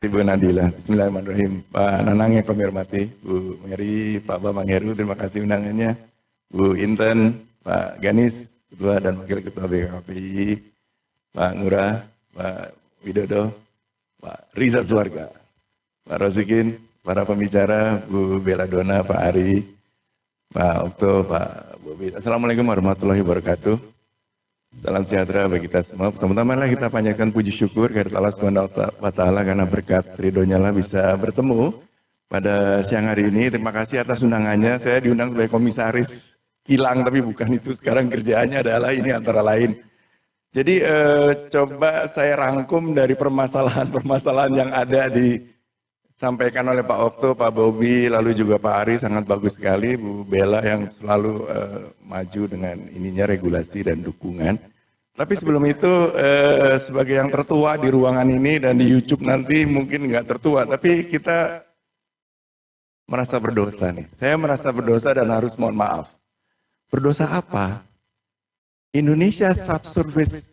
Bu Nadila. Bismillahirrahmanirrahim. Pak Nanang yang kami hormati, Bu Mary, Pak Bambang Heru, terima kasih undangannya. Bu Inten, Pak Ganis, Ketua dan Wakil Ketua BKPI, Pak Ngurah, Pak Widodo, Pak Riza Suarga, Pak Rosikin, para pembicara, Bu Belladonna, Pak Ari, Pak Okto, Pak Bobi. Assalamualaikum warahmatullahi wabarakatuh. Salam sejahtera bagi kita semua. Pertama-tama kita panjatkan puji syukur kepada Allah Subhanahu wa Ta'ala karena berkat ridhonya lah bisa bertemu pada siang hari ini. Terima kasih atas undangannya. Saya diundang sebagai komisaris kilang, tapi bukan itu. Sekarang kerjaannya adalah ini antara lain. Jadi coba saya rangkum dari permasalahan-permasalahan yang ada disampaikan oleh Pak Okto, Pak Bobi, lalu juga Pak Ari, sangat bagus sekali. Bu Bella yang selalu maju dengan ininya regulasi dan dukungan. Tapi sebelum itu sebagai yang tertua di ruangan ini dan di YouTube nanti mungkin nggak tertua, tapi kita merasa berdosa nih. Saya merasa berdosa dan harus mohon maaf. Berdosa apa? Indonesia subsurface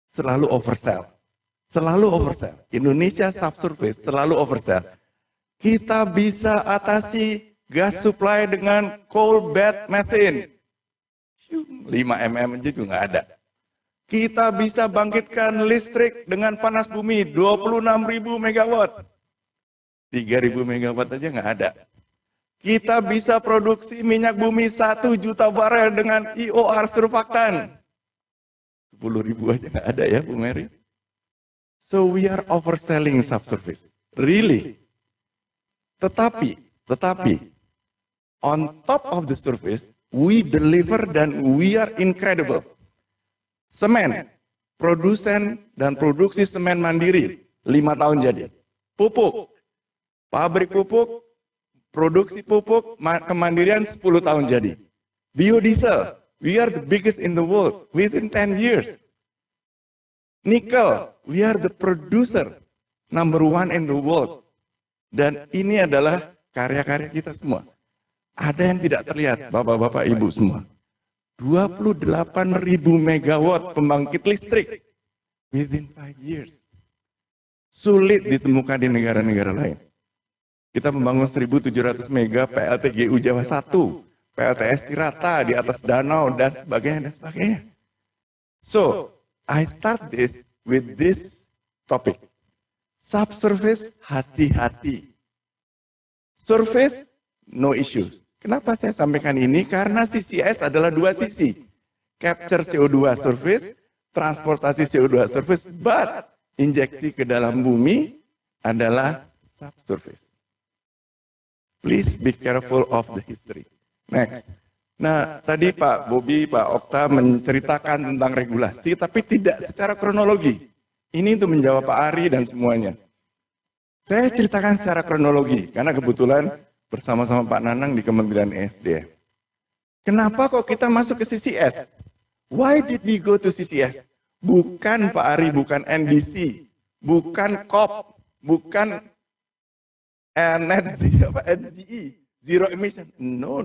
selalu oversell. Selalu oversell. Indonesia subsurface selalu oversell. Kita bisa atasi gas supply dengan coal bed methane. 5 mm aja juga nggak ada. Kita bisa bangkitkan listrik dengan panas bumi 26.000 megawatt. 3.000 megawatt aja nggak ada. Kita bisa produksi minyak bumi 1 juta barel dengan IOR surfaktan. 10.000 aja nggak ada ya Bu Mary. So we are overselling subsurface. Really. Tetapi, on top of the surface, we deliver dan we are incredible. Semen, produsen dan produksi semen mandiri, 5 tahun jadi. Pupuk, pabrik pupuk, produksi pupuk, kemandirian 10 tahun jadi. Biodiesel, we are the biggest in the world within 10 years. Nikel, we are the producer number 1 in the world. Dan ini adalah karya-karya kita semua. Ada yang tidak terlihat, bapak-bapak, ibu semua. 28.000 megawatt pembangkit listrik within 5 years. Sulit ditemukan di negara-negara lain. Kita membangun 1.700 mega PLTGU Jawa 1, PLTS Cirata di atas danau dan sebagainya. So, I start this with this topic. Subsurface, hati-hati. Surface, no issues. Kenapa saya sampaikan ini? Karena CCS adalah 2 sisi. Capture CO2 surface, transportasi CO2 surface, but injeksi ke dalam bumi adalah subsurface. Please be careful of the history. Next. Nah, tadi Pak Bobi, Pak Okta menceritakan tentang regulasi, tapi tidak secara kronologi. Ini untuk menjawab Pak Ari dan semuanya. Saya ceritakan secara kronologi, karena kebetulan bersama-sama Pak Nanang di Kementerian ESDM. Kenapa kok kita masuk ke CCS? Why did we go to CCS? Bukan Pak Ari, bukan NDC, bukan COP, bukan NZE, zero emission. No.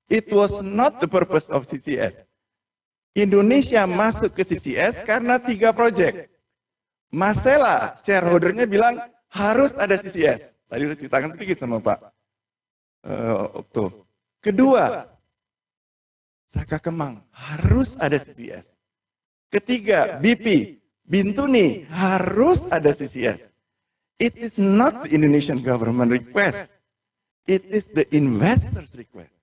It was not the purpose of CCS. Indonesia masuk ke CCS karena 3 proyek. Masela, shareholdernya bilang harus ada CCS. Tadi udah ceritakan sedikit sama Pak Okto. Kedua, Saka Kemang harus ada CCS. Ketiga, BP, Bintuni harus ada CCS. It is not the Indonesian government request. It is the investors request.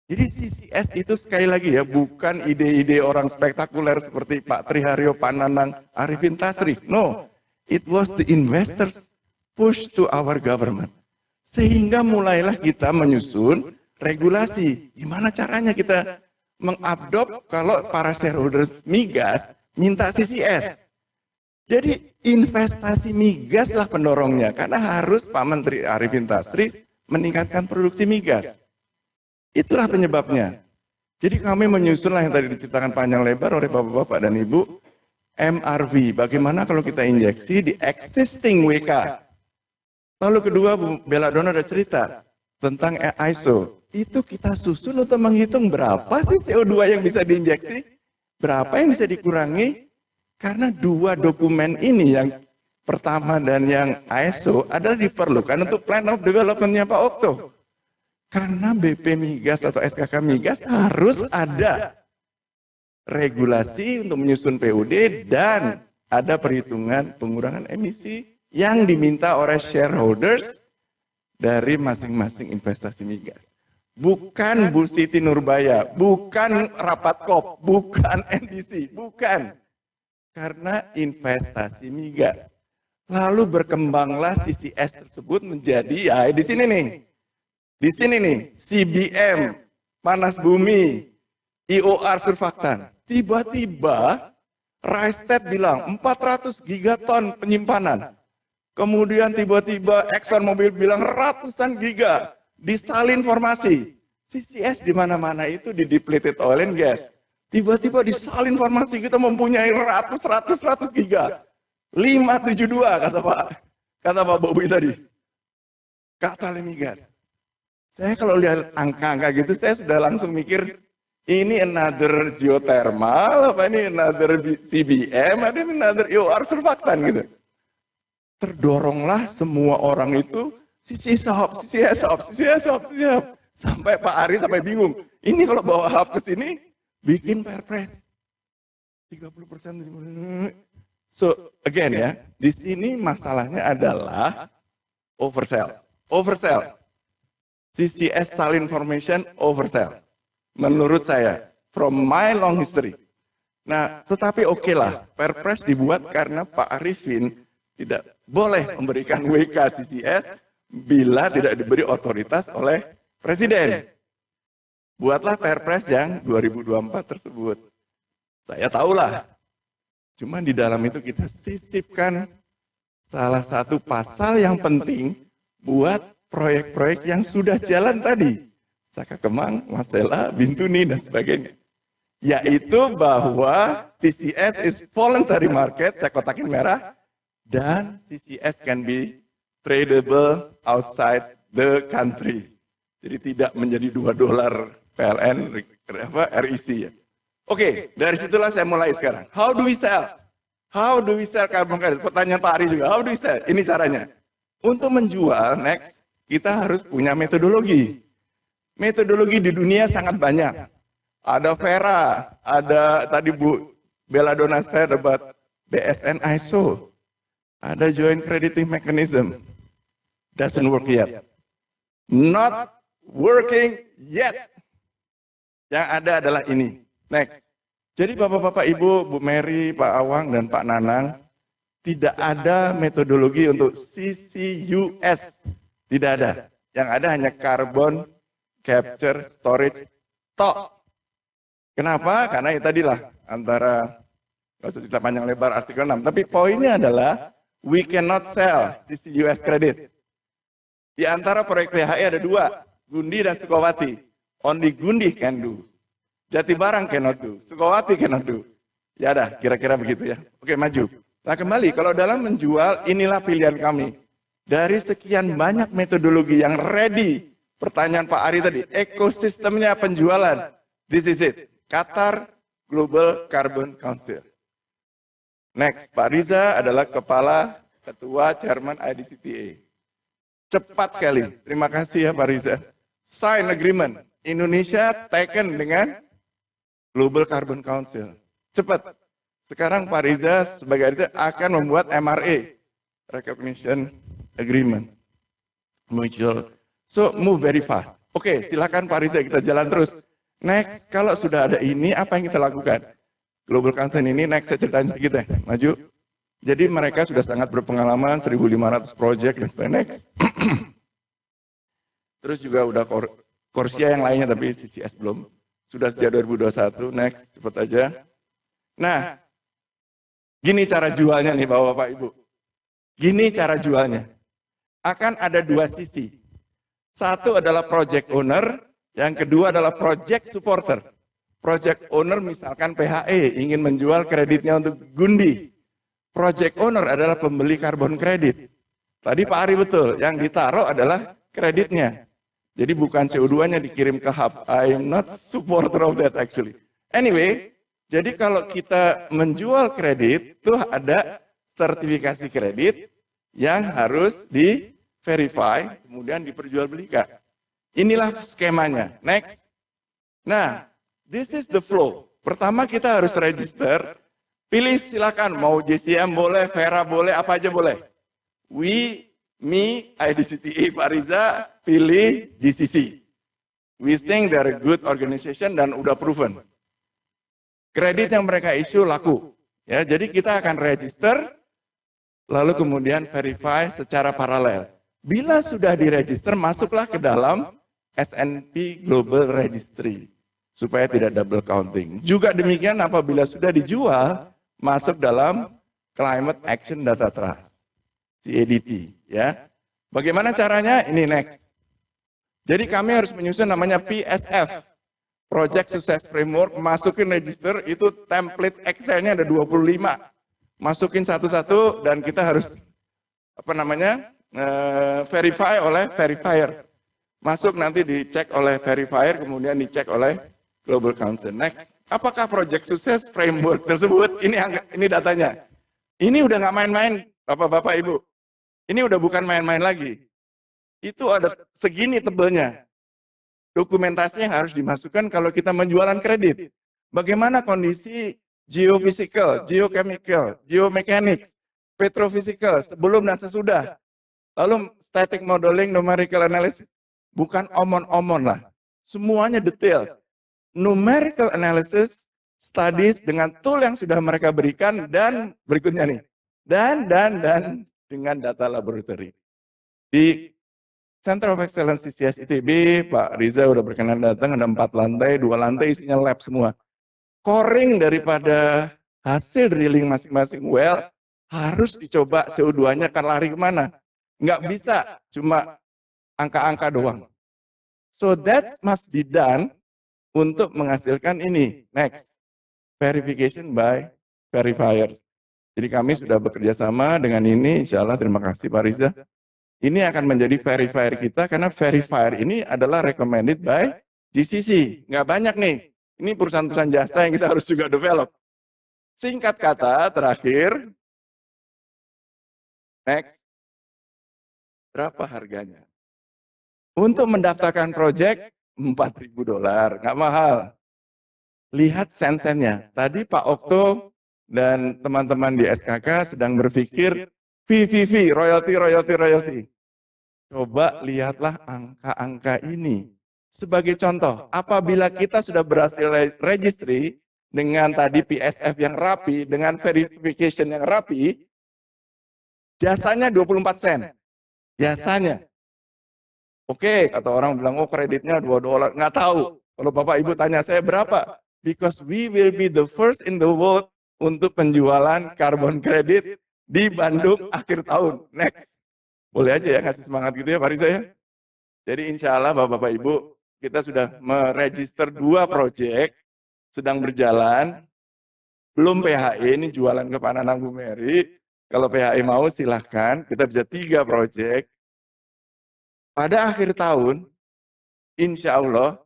Jadi CCS itu sekali lagi ya, bukan ide-ide orang spektakuler seperti Pak Triharyo, Pak Nanang, Arifin Tasrif. No, it was the investors push to our government. Sehingga mulailah kita menyusun regulasi. Gimana caranya kita mengabdop kalau para shareholder migas minta CCS. Jadi investasi migas lah pendorongnya. Karena harus Pak Menteri Arifin Tasrif meningkatkan produksi migas. Itulah penyebabnya. Jadi kami menyusunlah yang tadi diceritakan panjang lebar oleh bapak-bapak dan ibu, MRV. Bagaimana kalau kita injeksi di existing WK. Lalu kedua, Bu Belladonna ada cerita tentang ISO. Itu kita susun untuk menghitung berapa sih CO2 yang bisa diinjeksi, berapa yang bisa dikurangi, karena 2 dokumen ini yang pertama dan yang ISO adalah diperlukan untuk plan of development-nya Pak Okto. Karena BP Migas atau SKK Migas harus ada regulasi untuk menyusun PUD dan ada perhitungan pengurangan emisi yang diminta oleh shareholders dari masing-masing investasi migas. Bukan Bu Siti Nurbaya, bukan rapat COP, bukan NDC, bukan. Karena investasi migas. Lalu berkembanglah CCS tersebut menjadi, ya di sini nih. Di sini nih, CBM, panas bumi, IOR surfaktan. Tiba-tiba Rystad bilang 400 gigaton penyimpanan. Kemudian tiba-tiba ExxonMobil bilang ratusan giga. Disalin formasi. CCS di mana-mana itu di depleted oil and gas. Tiba-tiba disalin formasi kita mempunyai ratus giga. 572 kata Pak Bobi tadi. Kata migas. Saya kalau lihat angka-angka gitu saya sudah langsung mikir ini another geothermal apa ini another CBM ada another IOR surfaktan gitu. Terdoronglah semua orang itu CCSOP. Sampai Pak Ari sampai bingung. Ini kalau bawa HAP ke sini, bikin perpres. 30%. So, again ya, di sini masalahnya adalah oversell. CCS salin formation oversell. Menurut saya, from my long history. Nah, tetapi oke lah, perpres dibuat karena Pak Arifin tidak boleh memberikan WK CCS bila tidak diberi otoritas oleh Presiden. Buatlah perpres yang 2024 tersebut. Saya tahulah. Cuma di dalam itu kita sisipkan salah satu pasal yang penting buat proyek-proyek yang sudah jalan tadi. Saka Kemang, Masela, Bintuni, dan sebagainya. Yaitu bahwa CCS is voluntary market, saya kotakin merah, dan CCS can be tradable outside the country. Jadi tidak menjadi $2 PLN RIC ya. Oke, dari situlah saya mulai sekarang. How do we sell? How do we sell carbon credit? Pertanyaan Pak Ari juga. How do we sell? Ini caranya. Untuk menjual, next, kita harus punya metodologi. Metodologi di dunia sangat banyak. Ada Vera, ada tadi Bu Belladonna said about BSN ISO. Ada joint crediting mechanism. Doesn't work yet. Not working yet. Yang ada adalah ini. Next. Jadi Bapak-Bapak Ibu, Bu Mary, Pak Awang, dan Pak Nanang, tidak ada metodologi untuk CCUS. Tidak ada. Yang ada hanya carbon capture storage tok. Kenapa? Karena itu tadilah antara, nggak usah cerita panjang lebar artikel 6. Tapi poinnya adalah, we cannot sell CCUS credit. Di antara proyek PHE ada 2, Gundi dan Sukawati. Only Gundi can do. Jatibarang cannot do. Sukawati cannot do. Ya dah, kira-kira begitu ya. Oke, maju. Nah kembali, kalau dalam menjual, inilah pilihan kami. Dari sekian banyak metodologi yang ready, pertanyaan Pak Ari tadi, ekosistemnya penjualan. This is it. Qatar Global Carbon Council. Next, Pak Riza adalah kepala ketua chairman IDCTA. Cepat sekali. Terima kasih ya Pak Riza. Sign agreement. Indonesia taken dengan Global Carbon Council. Cepat. Sekarang Pak Riza sebagai Riza akan membuat MRA. Recognition Agreement. Mutual. So move very fast. Oke, silakan Pak Riza kita jalan terus. Next, kalau sudah ada ini, apa yang kita lakukan? Global Council ini, next saya ceritain sedikit ya. Maju. Jadi mereka sudah sangat berpengalaman, 1.500 project dan sebagainya. Next. Terus juga udah Korsia yang lainnya, tapi CCS belum. Sudah sejak 2021, next, cepat aja. Nah, gini cara jualnya nih Bapak-Bapak Ibu. Gini cara jualnya. Akan ada 2 sisi. Satu adalah project owner, yang kedua adalah project supporter. Project owner misalkan PHE ingin menjual kreditnya untuk Gundi. Project owner adalah pembeli karbon kredit. Tadi Pak Ari betul, yang ditaruh adalah kreditnya. Jadi bukan CO2-nya dikirim ke hub. I'm not supporter of that actually. Anyway, jadi kalau kita menjual kredit, itu ada sertifikasi kredit yang harus di-verify, kemudian diperjualbelikan. Inilah skemanya. Next. Nah, this is the flow. Pertama kita harus register, pilih silakan, mau JCM boleh, Vera boleh, apa aja boleh. IDCTI, Pak Riza, pilih GCC. We think they're a good organization dan udah proven. Kredit yang mereka issue laku. Ya, jadi kita akan register, lalu kemudian verify secara paralel. Bila sudah diregister, masuklah ke dalam S&P Global Registry supaya tidak double counting. Juga demikian apabila sudah dijual, masuk dalam Climate Action Data Trust, CADT. Ya, bagaimana caranya? Ini next. Jadi kami harus menyusun namanya PSF, Project Success Framework, masukin register, itu template Excel-nya ada 25. Masukin satu-satu dan kita harus verify oleh verifier. Masuk nanti dicek oleh verifier, kemudian dicek oleh Global Council. Next, apakah Project Success Framework tersebut? Ini datanya. Ini udah nggak main-main, Bapak-bapak Ibu. Ini udah bukan main-main lagi. Itu ada segini tebelnya. Dokumentasi yang harus dimasukkan kalau kita menjualan kredit. Bagaimana kondisi geophysical, geochemical, geomechanics, petrophysical sebelum dan sesudah. Lalu static modeling, numerical analysis. Bukan omon-omon lah. Semuanya detail. Numerical analysis, studies dengan tool yang sudah mereka berikan, dan berikutnya nih. Dan dengan data laboratory. Di Center of Excellence CCS ITB, Pak Riza udah berkenan datang, ada 4 lantai, 2 lantai isinya lab semua. Coring daripada hasil drilling masing-masing well, harus dicoba CO2-nya akan lari kemana. Nggak bisa, cuma angka-angka doang. So that must be done untuk menghasilkan ini. Next, verification by verifiers. Jadi kami sudah bekerja sama dengan ini, insya Allah terima kasih Pak Riza. Ini akan menjadi verifier kita karena verifier ini adalah recommended by GCC. Nggak banyak nih. Ini perusahaan-perusahaan jasa yang kita harus juga develop. Singkat kata, terakhir. Next. Berapa harganya? Untuk mendaftarkan project, $4.000. Nggak mahal. Lihat sen-sennya. Tadi Pak Okto dan teman-teman di SKK sedang berpikir VVV, royalty. Coba lihatlah angka-angka ini. Sebagai contoh, apabila kita sudah berhasil registry dengan tadi PSF yang rapi, dengan verification yang rapi, jasanya 24 sen. Jasanya. Oke, kata orang bilang, oh kreditnya $2. Nggak tahu. Kalau Bapak Ibu tanya saya berapa? Because we will be the first in the world untuk penjualan karbon kredit di Bandung akhir tahun. Next. Boleh aja ya ngasih semangat gitu ya Pak Riza ya. Jadi insya Allah Bapak-Bapak Ibu, kita sudah meregister 2 proyek, sedang berjalan, belum PHE, ini jualan ke Pak Nanang Bu Mary. Kalau PHE mau silahkan, kita bisa 3 proyek. Pada akhir tahun, insya Allah,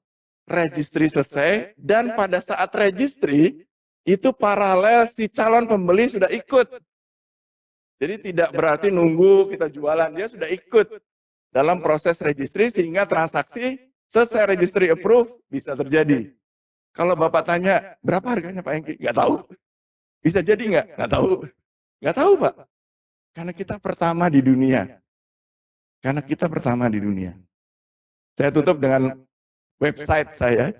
registry selesai, dan pada saat registry, itu paralel si calon pembeli sudah ikut. Jadi tidak berarti nunggu kita jualan, dia sudah ikut dalam proses registry sehingga transaksi selesai registry approve bisa terjadi. Kalau Bapak tanya, berapa harganya Pak Hengki? Nggak tahu. Bisa jadi nggak? Nggak tahu. Nggak tahu Pak. Karena kita pertama di dunia. Saya tutup dengan website saya.